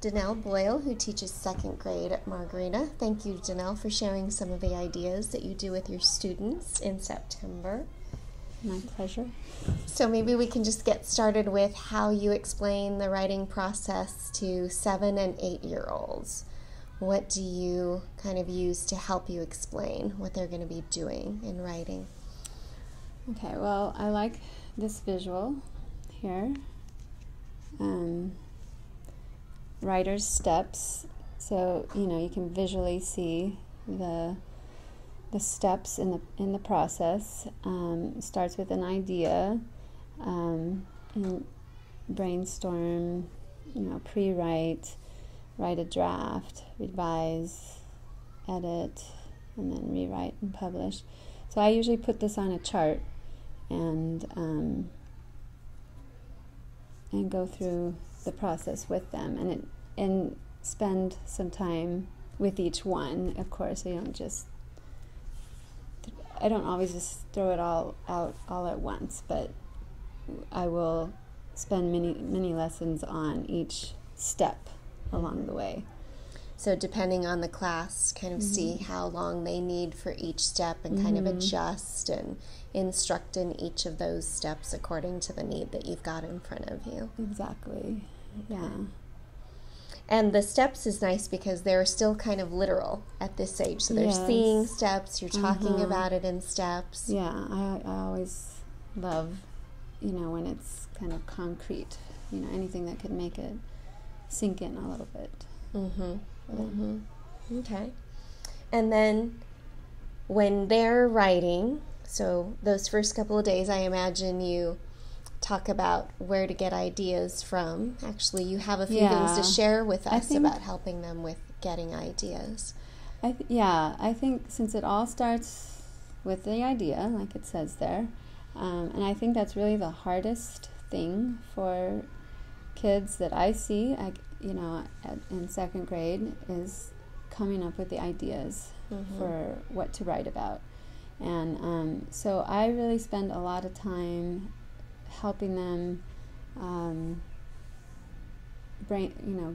Danelle Boyle, who teaches second grade at Margarita. Thank you, Danelle, for sharing some of the ideas that you do with your students in September. My pleasure. So maybe we can just get started with how you explain the writing process to 7- and 8-year-olds. What do you kind of use to help you explain what they're going to be doing in writing? Okay, well, I like this visual here. Writer's steps. So, you can visually see the steps in the process. It starts with an idea, and brainstorm, pre-write, write a draft, revise, edit, and then rewrite and publish. So I usually put this on a chart and go through the process with them, and spend some time with each one. Of course, I don't always just throw it all out all at once, but I will spend many lessons on each step along the way. So depending on the class, kind of see how long they need for each step and kind of adjust and instruct in each of those steps according to the need that you've got in front of you. Exactly. Yeah. And the steps is nice because they're still kind of literal at this age. So they're seeing steps, you're talking about it in steps. Yeah, I always love, when it's kind of concrete, anything that could make it sink in a little bit. Okay. And then when they're writing, so those first couple of days, I imagine you talk about where to get ideas from. Actually, you have a few things to share with us about helping them with getting ideas. I think since it all starts with the idea, like it says there, and I think that's really the hardest thing for kids that I see, in second grade, is coming up with the ideas for what to write about. And so I really spend a lot of time helping them,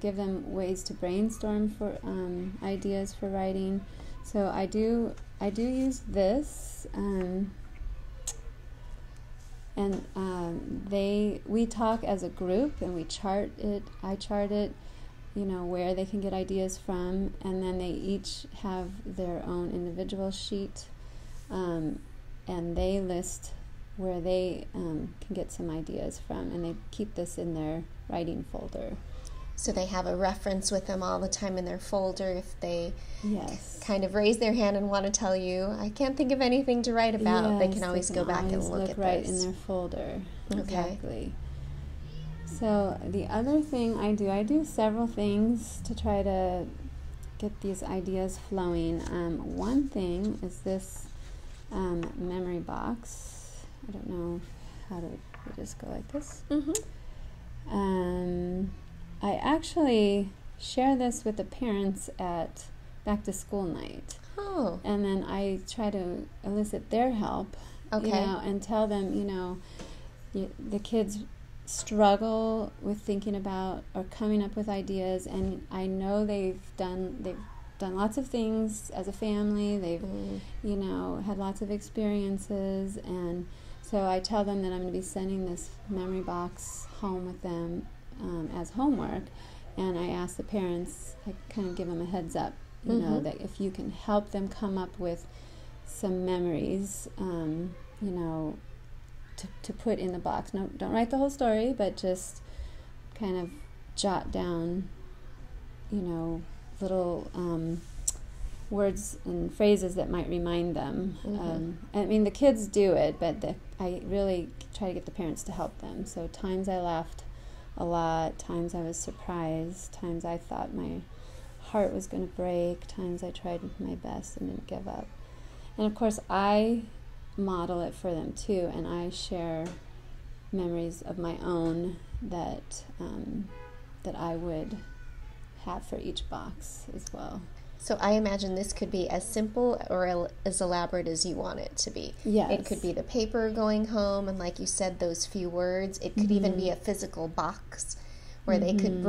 give them ways to brainstorm for ideas for writing. So I do use this, and we talk as a group, and we chart it. I chart it, where they can get ideas from, and then they each have their own individual sheet, and they list where they can get some ideas from, and they keep this in their writing folder. So they have a reference with them all the time in their folder. If they kind of raise their hand and want to tell you, I can't think of anything to write about, they can always go back and look at right this. In their folder. Okay. Exactly. So the other thing I do several things to try to get these ideas flowing. One thing is this memory box. I don't know how to just go like this. I actually share this with the parents at back to school night. Oh. And then I try to elicit their help, and tell them, the kids struggle with thinking about or coming up with ideas, and I know they've done lots of things as a family. They've had lots of experiences, and so I tell them that I'm going to be sending this memory box home with them as homework, and I ask the parents, I kind of give them a heads up, that if you can help them come up with some memories, to put in the box. No, don't write the whole story, but just kind of jot down, little words and phrases that might remind them. The kids do it, but I really try to get the parents to help them. So times I laughed a lot, times I was surprised, times I thought my heart was going to break, times I tried my best and didn't give up. And of course I model it for them too, and I share memories of my own that I would have for each box as well. So I imagine this could be as simple or as elaborate as you want it to be. Yes. It could be the paper going home, and like you said, those few words. It could even be a physical box where they could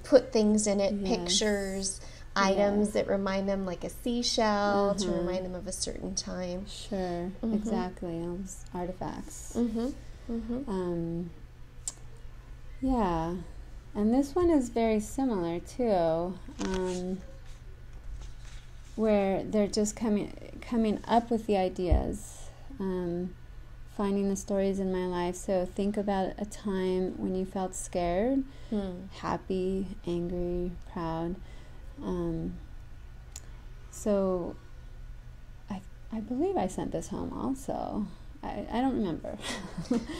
put things in it, pictures, items that remind them, like a seashell, to remind them of a certain time. Sure, exactly. All those artifacts. Yeah, and this one is very similar too, where they're just coming up with the ideas, finding the stories in my life. So think about a time when you felt scared, happy, angry, proud. So I believe I sent this home also. I don't remember.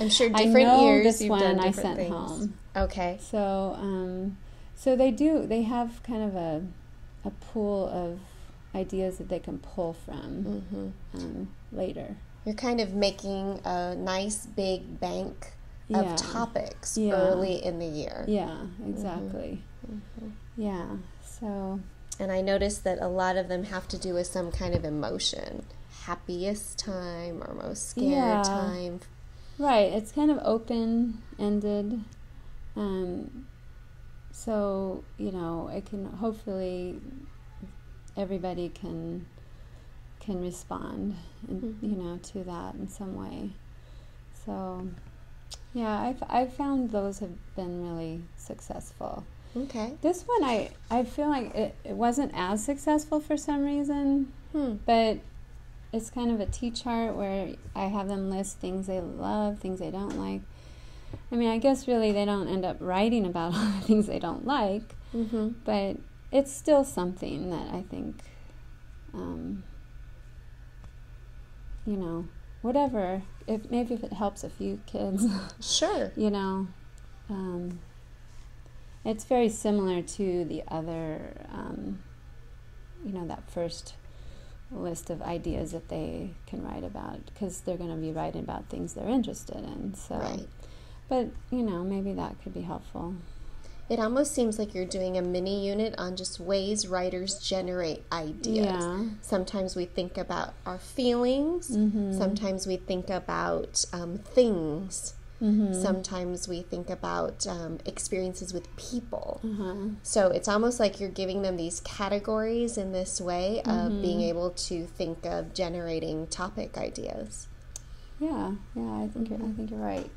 I'm sure different years this you've one done I different sent things. home. Okay. So so they have kind of a pool of ideas that they can pull from later. You're kind of making a nice big bank of topics early in the year. Yeah, exactly. Yeah, so... And I noticed that a lot of them have to do with some kind of emotion. Happiest time or most scared time. Right, it's kind of open-ended. So, it can hopefully everybody can respond, to that in some way. So, yeah, I've found those have been really successful. Okay. This one, I feel like it wasn't as successful for some reason, but it's kind of a T-chart where I have them list things they love, things they don't like. I mean, I guess really they don't end up writing about all the things they don't like, but it's still something that I think, whatever, maybe if it helps a few kids. Sure. It's very similar to the other, that first list of ideas that they can write about, because they're going to be writing about things they're interested in. So, right. But, maybe that could be helpful. It almost seems like you're doing a mini unit on just ways writers generate ideas. Yeah. Sometimes we think about our feelings. Sometimes we think about things. Sometimes we think about experiences with people. So it's almost like you're giving them these categories in this way of being able to think of generating topic ideas. Yeah, I think you're right.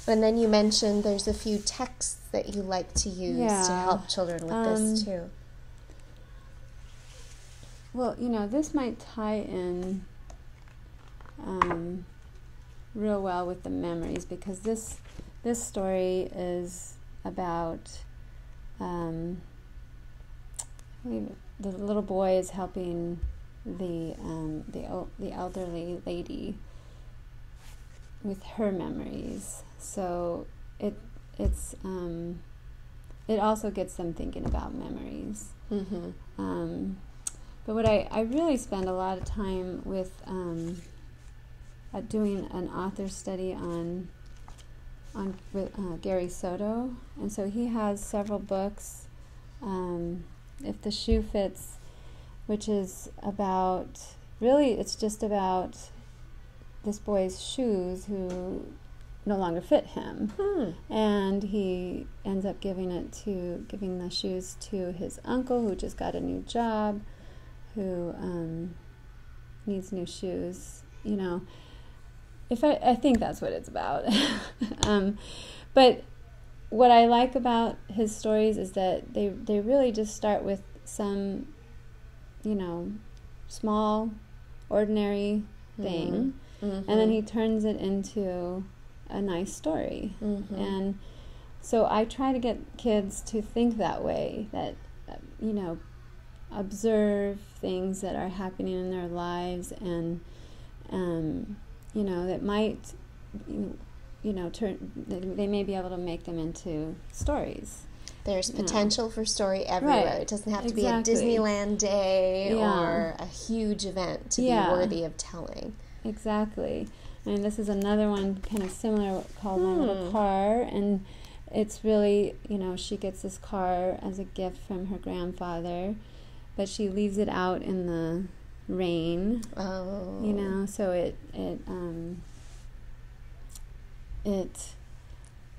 And then you mentioned there's a few texts that you like to use to help children with this too. Well, this might tie in real well with the memories, because this story is about the little boy is helping the elderly lady with her memories. So it also gets them thinking about memories. But what I really spend a lot of time with doing an author study on Gary Soto, and so he has several books. If the Shoe Fits, which is about, really it's just about this boy's shoes who no longer fit him, and he ends up giving the shoes to his uncle, who just got a new job, who needs new shoes. I think that's what it's about. But what I like about his stories is that they really just start with some, small, ordinary thing, and then he turns it into a nice story. And so I try to get kids to think that way, that, observe things that are happening in their lives, and, that might, they may be able to make them into stories. There's potential for story everywhere. Right. It doesn't have to be a Disneyland day or a huge event to be worthy of telling. Exactly. And this is another one kind of similar called My Little Car, and it's really, she gets this car as a gift from her grandfather, but she leaves it out in the rain. So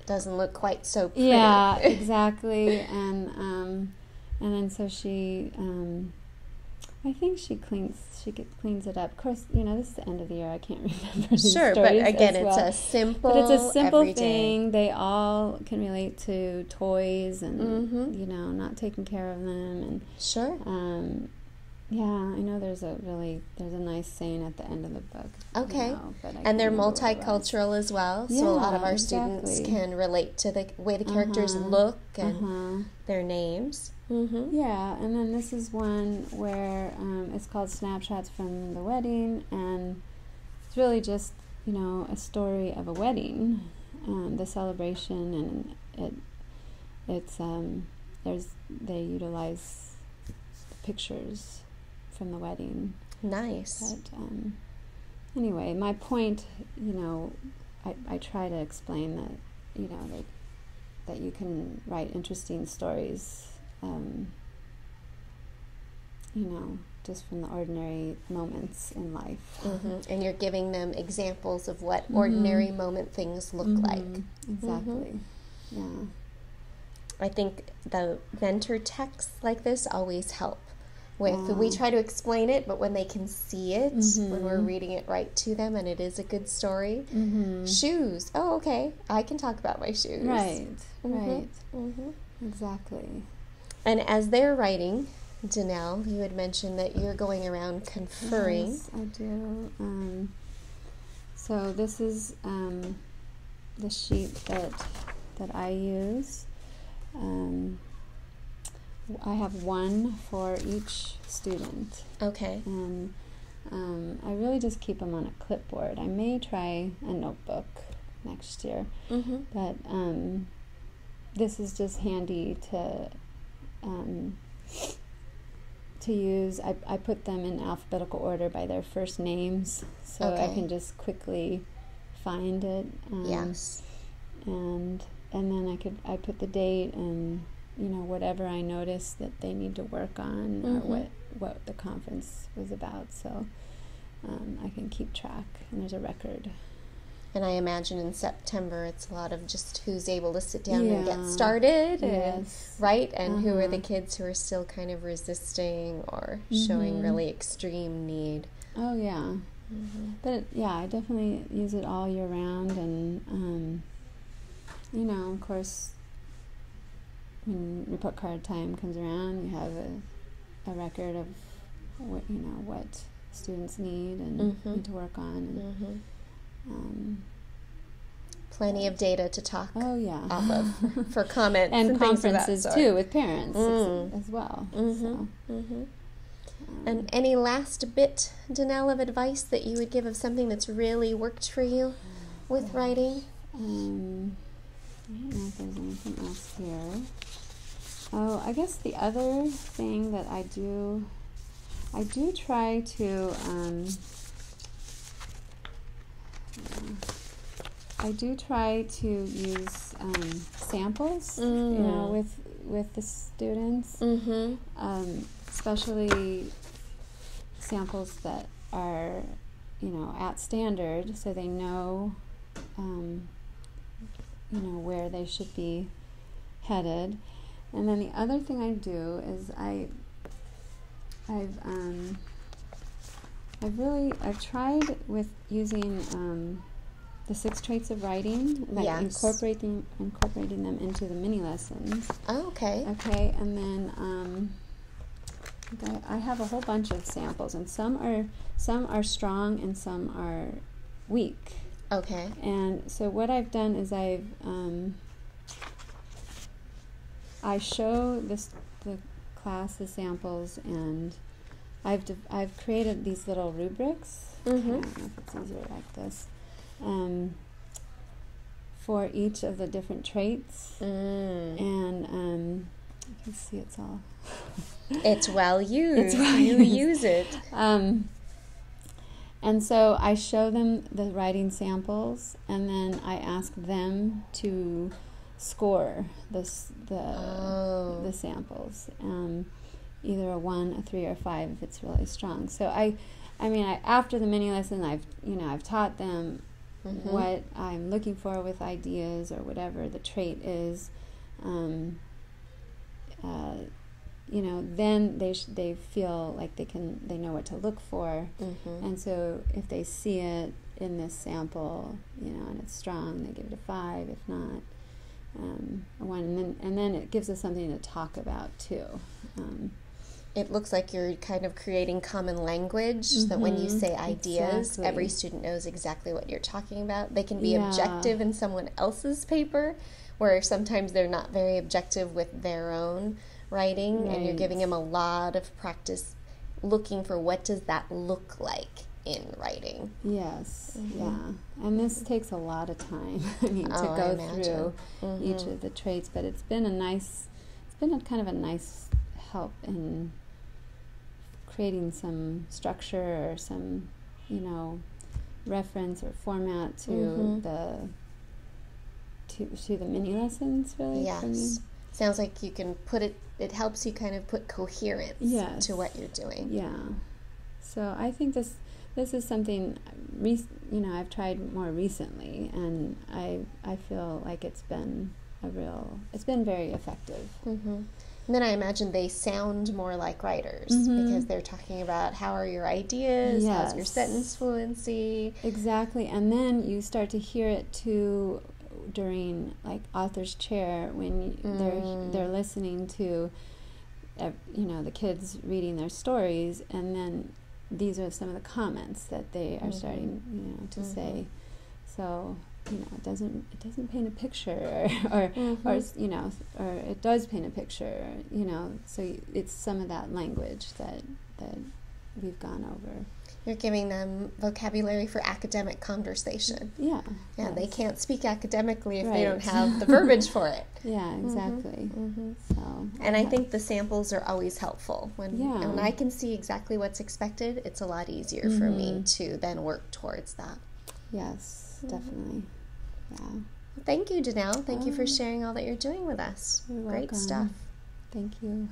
doesn't look quite so pretty. Yeah, exactly. And then so she, I think she cleans it up. Of course, this is the end of the year. I can't remember these Sure, stories but again, as well. it's a simple, but it's a simple everyday thing. They all can relate to toys and not taking care of them. And sure. Yeah, I know there's a nice saying at the end of the book. Okay. But and they're multicultural as well, so a lot of our students can relate to the way the characters look and their names. Mm-hmm. Yeah, and then this is one where it's called Snapshots from the Wedding, and it's really just, a story of a wedding, the celebration, and they utilize pictures from the wedding. Nice. But anyway, my point, I try to explain that, that you can write interesting stories, just from the ordinary moments in life. Mm-hmm. And you're giving them examples of what ordinary moment things look like. Exactly. Yeah. I think the mentor texts like this always help. We try to explain it, but when they can see it, when we're reading it right to them, and it is a good story. Shoes. Oh, okay. I can talk about my shoes. Right. Right. Exactly. And as they're writing, Danelle, you had mentioned that you're going around conferring. Yes, I do. So this is the sheet that I use. I have one for each student. Okay. And I really just keep them on a clipboard. I may try a notebook next year, but this is just handy to use. I put them in alphabetical order by their first names, so I can just quickly find it. Yes. And then I put the date and whatever I notice that they need to work on, or what the conference was about, so I can keep track, and there's a record. And I imagine in September it's a lot of just who's able to sit down and get started, and write, and who are the kids who are still kind of resisting or showing really extreme need. Oh, yeah. But, I definitely use it all year round, and, of course, when report card time comes around, you have a record of what students need and need to work on. And, plenty of data to talk off of for comments and things conferences of that sort. Too with parents as well. And any last bit, Danelle, of advice that you would give of something that's really worked for you with writing? I don't know if there's anything else here. Oh, I guess the other thing that I do try to use samples, with the students, especially samples that are, at standard, so they know, where they should be headed. And then the other thing I do is I've tried with using the 6 traits of writing, like incorporating them into the mini lessons. Oh, okay. Okay, and then I have a whole bunch of samples, and some are strong and some are weak. Okay. And so what I've done is I show the class the samples, and I've created these little rubrics. I don't know if it's easier like this. For each of the different traits, and you can see it's all. It's well used. You use it. And so I show them the writing samples, and then I ask them to score the samples, either a 1, a 3, or 5 if it's really strong. So I mean, after the mini lesson, I've taught them what I'm looking for with ideas or whatever the trait is, then they feel like they know what to look for. And so if they see it in this sample, and it's strong, they give it a 5. If not, a 1. And then it gives us something to talk about too. It looks like you're kind of creating common language, that when you say ideas, every student knows exactly what you're talking about. They can be objective in someone else's paper, where sometimes they're not very objective with their own writing, and you're giving them a lot of practice looking for what does that look like in writing. Yes, and this takes a lot of time. to go through each of the traits, but it's been a kind of a nice help in creating some structure or some, reference or format to the mini lessons, really. Yes. For me. Sounds like you can put it. It helps you kind of put coherence to what you're doing. Yeah. So I think this is something I've tried more recently, and I feel like it's been very effective. And then I imagine they sound more like writers because they're talking about how are your ideas, how's your sentence fluency. Exactly. And then you start to hear it too during like author's chair when they're listening to the kids reading their stories, and then these are some of the comments that they are starting to say. So it doesn't paint a picture, or it does paint a picture. So it's some of that language that we've gone over. You're giving them vocabulary for academic conversation. Yeah. Yeah, they can't speak academically if they don't have the verbiage for it. Yeah, exactly. So, and I think the samples are always helpful. When I can see exactly what's expected, it's a lot easier for me to then work towards that. Yes, definitely. Yeah. Thank you, Janelle. Thank you for sharing all that you're doing with us. You're Great welcome. stuff. Thank you.